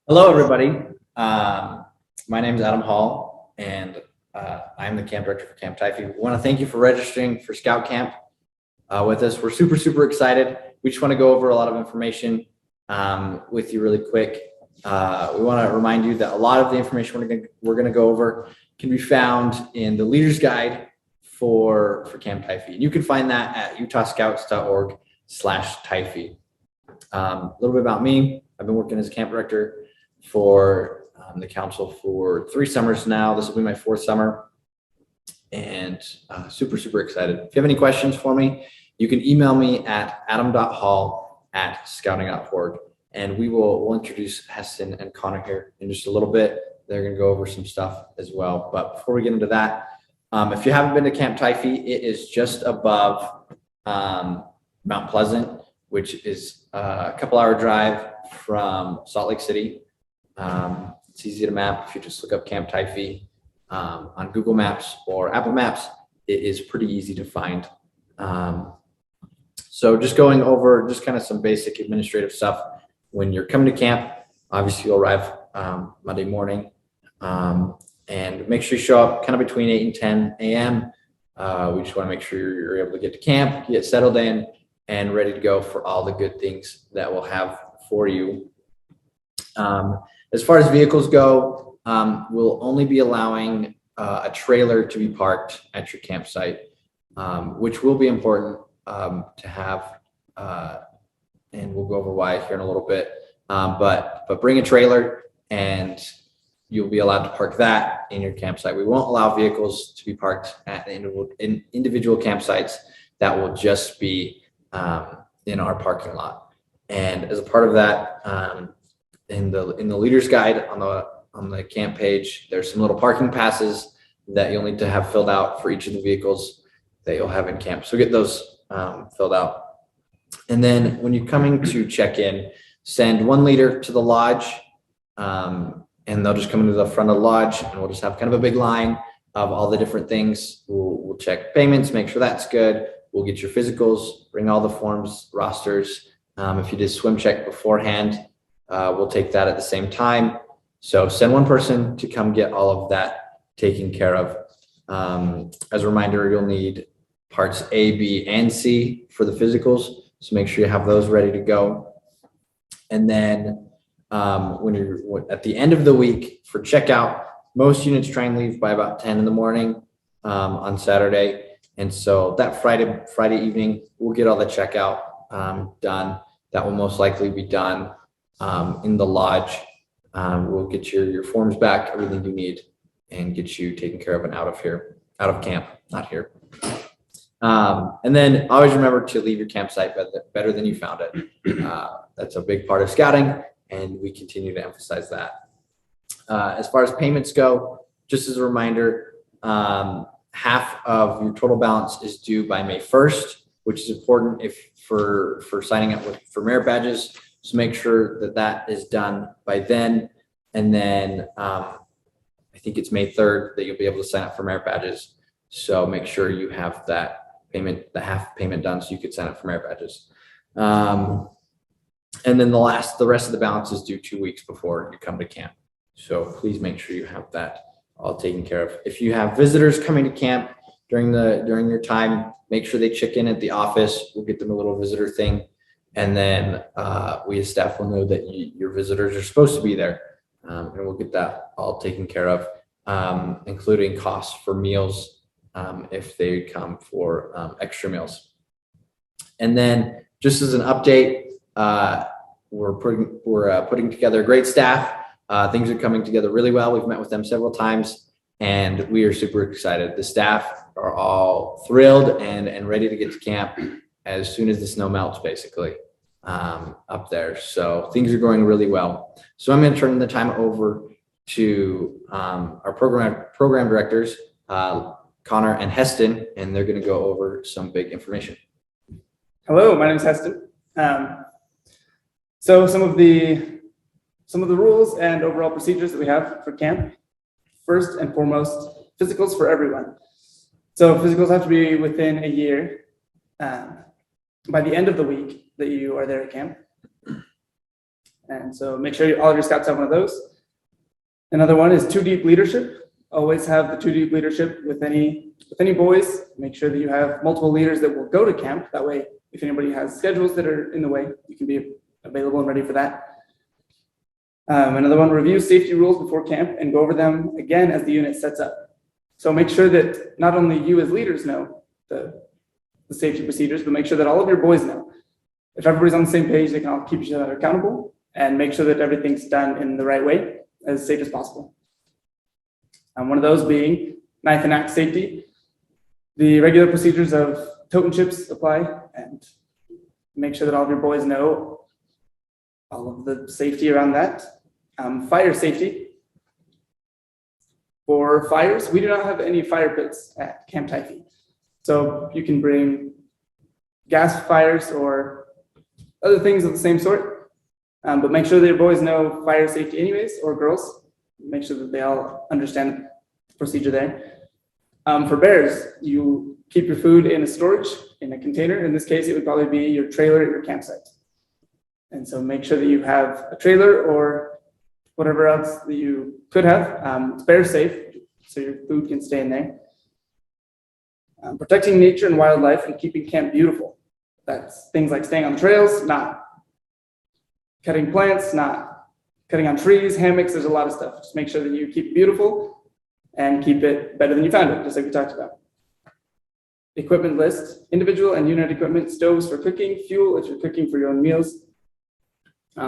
Hello, everybody. My name is Adam Hall, and I'm the camp director for Camp Tifie. We want to thank you for registering for Scout Camp with us. We're super excited. We just want to go over a lot of information with you really quick. We want to remind you that a lot of the information we're going to go over can be found in the Leader's Guide for Camp Tifie. And you can find that at utahscouts.org/Tifie. A little bit about me. I've been working as a camp director for the council for 3 summers now. This will be my 4th summer, and super excited. If you have any questions for me, you can email me at adam.hall@scouting.org, and we'll introduce Heston and Connor here in just a little bit. They're going to go over some stuff as well. But before we get into that, if you haven't been to Camp Tifie, it is just above Mount Pleasant, which is a couple-hour drive from Salt Lake City. It's easy to map. If you just look up Camp Tifie on Google Maps or Apple Maps, it is pretty easy to find. So just going over just kind of some basic administrative stuff. When you're coming to camp, obviously you'll arrive Monday morning, and make sure you show up kind of between 8 and 10 a.m. We just want to make sure you're able to get to camp, get settled in, and ready to go for all the good things that we'll have for you. As far as vehicles go, we'll only be allowing a trailer to be parked at your campsite, which will be important to have, and we'll go over why here in a little bit. But bring a trailer, and you'll be allowed to park that in your campsite. We won't allow vehicles to be parked at individual campsites. That will just be in our parking lot. And as a part of that, in the Leader's Guide on the camp page, there's some little parking passes that you'll need to have filled out for each of the vehicles that you'll have in camp. So get those filled out. And then when you're coming to check in, send 1 leader to the lodge, and they'll just come into the front of the lodge, and we'll just have kind of a big line of all the different things. We'll check payments, make sure that's good. We'll get your physicals, bring all the forms, rosters. If you did swim check beforehand, we'll take that at the same time. So send 1 person to come get all of that taken care of. As a reminder, you'll need parts A, B, and C for the physicals. So make sure you have those ready to go. And then when you're at the end of the week for checkout, most units try and leave by about 10 in the morning on Saturday. And so that Friday evening, we'll get all the checkout done. That will most likely be done in the lodge. We'll get your forms back, everything you need, and get you taken care of and out of camp, not here. And then always remember to leave your campsite better than you found it. That's a big part of scouting, and we continue to emphasize that. As far as payments go, just as a reminder, half of your total balance is due by May 1st, which is important for signing up for merit badges. So make sure that is done by then. And then I think it's May 3rd that you'll be able to sign up for merit badges. So make sure you have that payment, the half payment done, so you could sign up for merit badges. And then the rest of the balance is due 2 weeks before you come to camp. So please make sure you have that all taken care of. If you have visitors coming to camp during your time, make sure they check in at the office. We'll get them a little visitor thing. And then we as staff will know that your visitors are supposed to be there. And we'll get that all taken care of, including costs for meals if they come for extra meals. And then just as an update, we're putting together a great staff. Things are coming together really well. We've met with them several times, and we are super excited. The staff are all thrilled and ready to get to camp as soon as the snow melts, basically, up there. So things are going really well. So I'm going to turn the time over to our program directors, Connor and Heston, and they're going to go over some big information. Hello, my name is Heston. So some of the rules and overall procedures that we have for camp. First and foremost, physicals for everyone. So physicals have to be within a year by the end of the week that you are there at camp. And so make sure all of your scouts have one of those. Another one is 2 deep leadership. Always have the 2 deep leadership with any boys. Make sure that you have multiple leaders that will go to camp. That way, if anybody has schedules that are in the way, you can be available and ready for that. Another one, review safety rules before camp and go over them again as the unit sets up. So make sure that not only you as leaders know the safety procedures, but make sure that all of your boys know. If everybody's on the same page, they can all keep each other accountable and make sure that everything's done in the right way, as safe as possible. One of those being knife and axe safety. The regular procedures of tote and chips apply, and make sure that all of your boys know all of the safety around that. Fire safety. For fires, we do not have any fire pits at Camp Tifie. So you can bring gas fires or other things of the same sort, but make sure that your boys know fire safety anyways, or girls. Make sure that they all understand the procedure there. For bears, you keep your food in a storage, in a container. In this case, it would probably be your trailer at your campsite. And so make sure that you have a trailer or whatever else that you could have. It's bear safe, so your food can stay in there. Protecting nature and wildlife and keeping camp beautiful. That's things like staying on the trails, not cutting plants, not cutting on trees, hammocks. There's a lot of stuff. Just make sure that you keep it beautiful and keep it better than you found it, just like we talked about. Equipment list, individual and unit equipment, stoves for cooking, fuel if you're cooking for your own meals.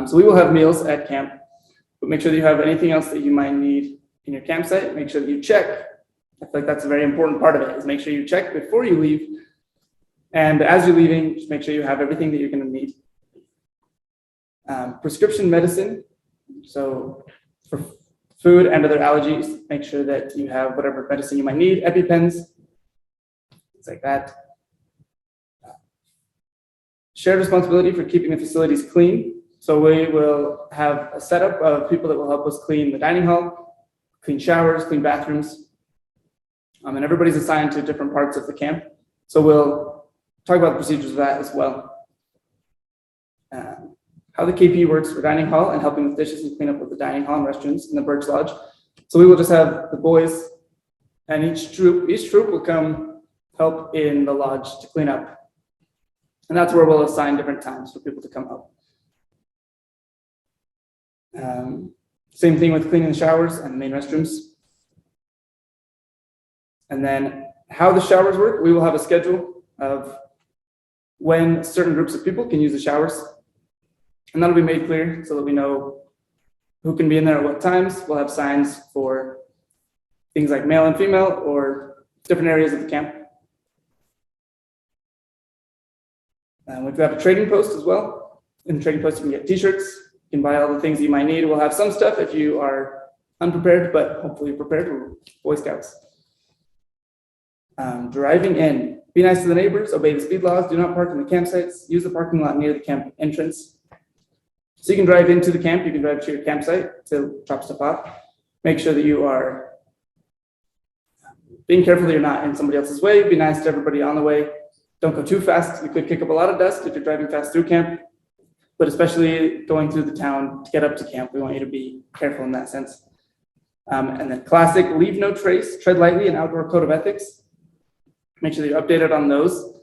So we will have meals at camp, but make sure that you have anything else that you might need in your campsite. Make sure that you check. I feel like that's a very important part of it, is make sure you check before you leave. And as you're leaving, just make sure you have everything that you're going to need. Prescription medicine. So for food and other allergies, make sure that you have whatever medicine you might need, EpiPens, things like that. Shared responsibility for keeping the facilities clean. So we will have a setup of people that will help us clean the dining hall, clean showers, clean bathrooms. And everybody's assigned to different parts of the camp. So we'll talk about the procedures of that as well. How the KP works for dining hall and helping with dishes and cleanup of the dining hall and restrooms in the Birch Lodge. So we will just have the boys and each troop will come help in the lodge to clean up. And that's where we'll assign different times for people to come help. Same thing with cleaning the showers and the main restrooms. And then how the showers work, we will have a schedule of when certain groups of people can use the showers. And that'll be made clear so that we know who can be in there at what times. We'll have signs for things like male and female or different areas of the camp. And we've got a trading post as well. In the trading post, you can get t-shirts. You can buy all the things you might need. We'll have some stuff if you are unprepared, but hopefully prepared. We're Boy Scouts. Driving in. Be nice to the neighbors. Obey the speed laws. Do not park in the campsites. Use the parking lot near the camp entrance. So you can drive into the camp. You can drive to your campsite to drop stuff off. Make sure that you are being careful that you're not in somebody else's way. Be nice to everybody on the way. Don't go too fast. You could kick up a lot of dust if you're driving fast through camp. But especially going through the town to get up to camp, we want you to be careful in that sense. And then classic, leave no trace, tread lightly, and outdoor code of ethics. Make sure that you're updated on those.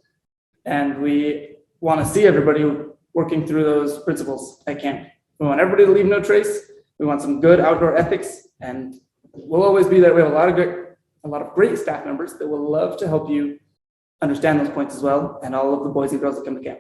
And we want to see everybody working through those principles at camp. We want everybody to leave no trace. We want some good outdoor ethics, and we'll always be there. We have a lot of great staff members that will love to help you understand those points as well, and all of the boys and girls that come to camp.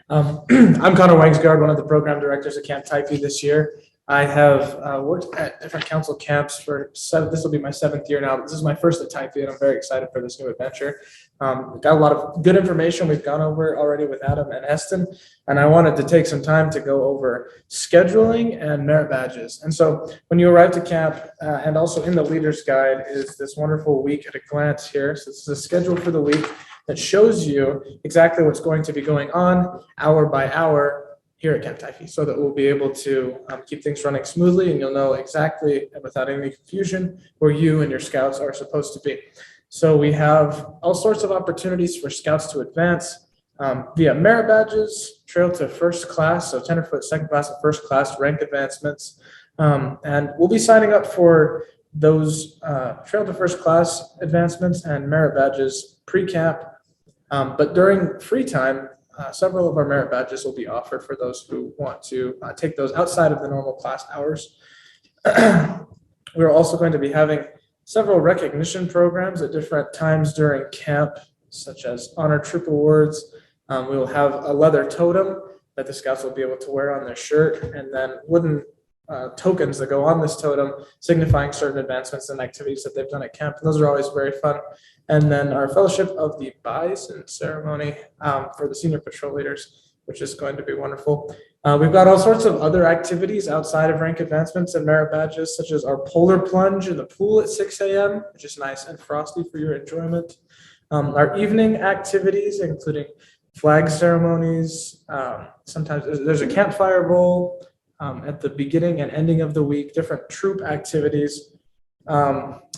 I'm Conor Weinsgaard, one of the program directors at Camp Tifie this year. I have worked at different council camps for this will be my 7th year now. This is my first at Tifie, and I'm very excited for this new adventure. We've got a lot of good information we've gone over already with Adam and Heston, and I wanted to take some time to go over scheduling and merit badges. And so when you arrive to camp, and also in the leader's guide is this wonderful week at a glance here. So this is a schedule for the week that shows you exactly what's going to be going on hour by hour here at Camp Tifie, so that we'll be able to keep things running smoothly, and you'll know exactly, without any confusion, where you and your scouts are supposed to be. So we have all sorts of opportunities for scouts to advance via merit badges, trail to first class, so tenderfoot second class and first class rank advancements. And we'll be signing up for those trail to first class advancements and merit badges pre-camp. But during free time, several of our merit badges will be offered for those who want to take those outside of the normal class hours. We're also going to be having several recognition programs at different times during camp, such as honor troop awards. We will have a leather totem that the scouts will be able to wear on their shirt, and then wooden tokens that go on this totem signifying certain advancements and activities that they've done at camp. And those are always very fun. And then our Fellowship of the Bison ceremony for the senior patrol leaders, which is going to be wonderful. We've got all sorts of other activities outside of rank advancements and merit badges, such as our polar plunge in the pool at 6 a.m., which is nice and frosty for your enjoyment. Our evening activities, including flag ceremonies. Sometimes there's a campfire bowl at the beginning and ending of the week, different troop activities.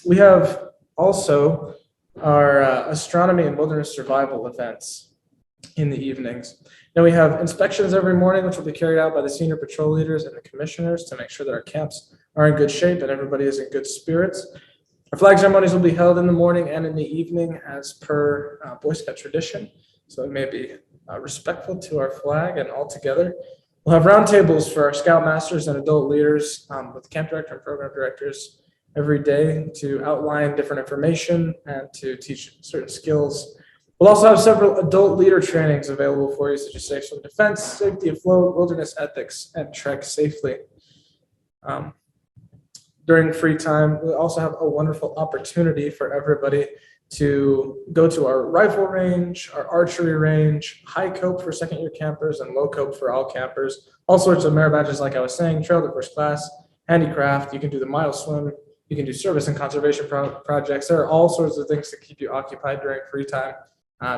We have also our astronomy and wilderness survival events in the evenings. Then we have inspections every morning, which will be carried out by the senior patrol leaders and the commissioners to make sure that our camps are in good shape and everybody is in good spirits. Our flag ceremonies will be held in the morning and in the evening as per Boy Scout tradition. So it may be respectful to our flag and all together. We'll have roundtables for our scoutmasters and adult leaders with the camp director and program directors every day to outline different information and to teach certain skills. We'll also have several adult leader trainings available for you, such as safe swim defense, safety afloat, wilderness ethics, and trek safely. During free time, we also have a wonderful opportunity for everybody to go to our rifle range, our archery range, high cope for second year campers, and low cope for all campers. All sorts of merit badges, like I was saying, trail to first class, handicraft, you can do the mile swim, you can do service and conservation projects. There are all sorts of things to keep you occupied during free time.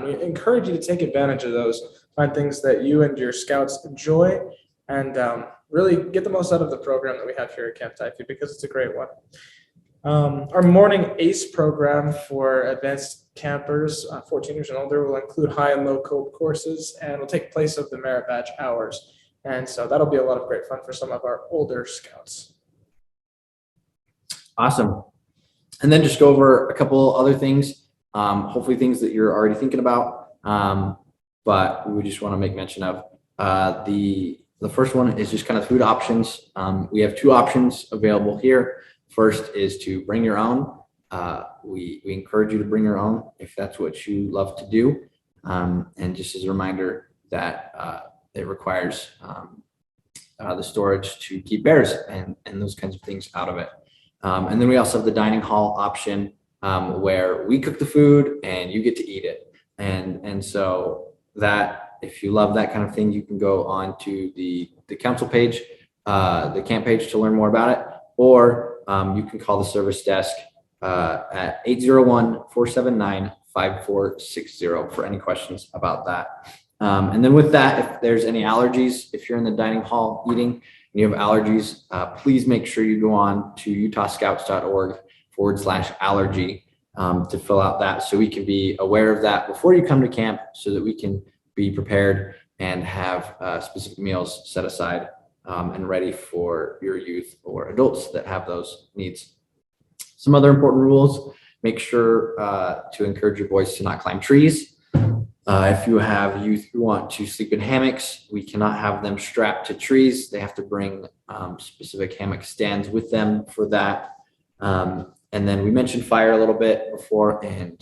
We encourage you to take advantage of those, find things that you and your scouts enjoy, and really get the most out of the program that we have here at Camp Tifie, because it's a great one. Our morning ACE program for advanced campers, 14 years and older, will include high and low cope courses and will take place of the merit badge hours. And so that'll be a lot of great fun for some of our older scouts. Awesome. And then just go over a couple other things, hopefully things that you're already thinking about, but we just want to make mention of. The first one is just kind of food options. We have two options available here. First is to bring your own. We encourage you to bring your own if that's what you love to do. And just as a reminder that it requires the storage to keep bears and those kinds of things out of it. And then we also have the dining hall option where we cook the food and you get to eat it. And so that, if you love that kind of thing, you can go on to the council page, the camp page, to learn more about it, or you can call the service desk at 801-479-5460 for any questions about that. And then with that, if there's any allergies, if you're in the dining hall eating and you have allergies, please make sure you go on to utahscouts.org/allergy to fill out that, so we can be aware of that before you come to camp, so that we can be prepared and have specific meals set aside and ready for your youth or adults that have those needs. Some other important rules: make sure to encourage your boys to not climb trees. If you have youth who want to sleep in hammocks, we cannot have them strapped to trees. They have to bring specific hammock stands with them for that. And then we mentioned fire a little bit before, and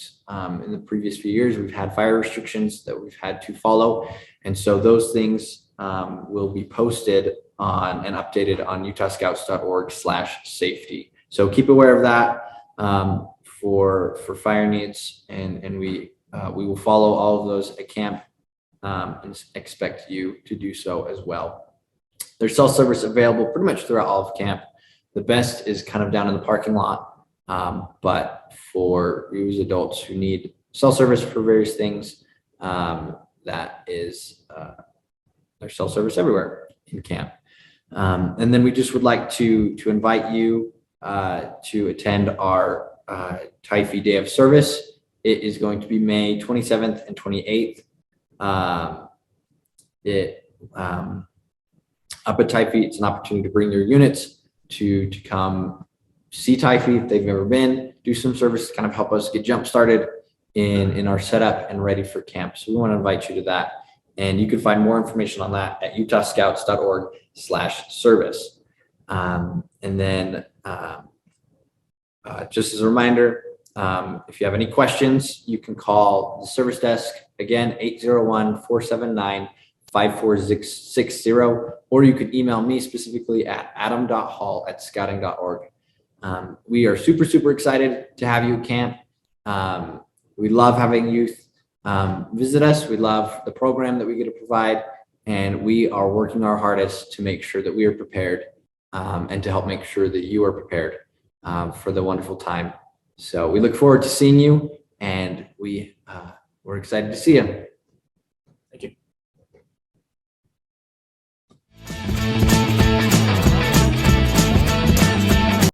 in the previous few years, we've had fire restrictions that we've had to follow. And so those things will be posted on and updated on utahscouts.org/safety. So keep aware of that for fire needs, and we will follow all of those at camp and expect you to do so as well. There's cell service available pretty much throughout all of camp. The best is kind of down in the parking lot. But for you as adults who need cell service for various things, that is, there's cell service everywhere in camp. And then we just would like to invite you to attend our Tifie Day of Service. It is going to be May 27th and 28th. up at Tifie. It's an opportunity to bring your units to come see Tifie if they've never been, do some service to kind of help us get jump started in our setup and ready for camp. So we want to invite you to that. And you can find more information on that at utahscouts.org/service. And then just as a reminder, if you have any questions, you can call the service desk, again, 801-479-5460, or you could email me specifically at adam.hall@scouting.org. We are super, super excited to have you at camp. We love having youth visit us. We love the program that we get to provide, and we are working our hardest to make sure that we are prepared and to help make sure that you are prepared for the wonderful time. So we look forward to seeing you, and we're excited to see you.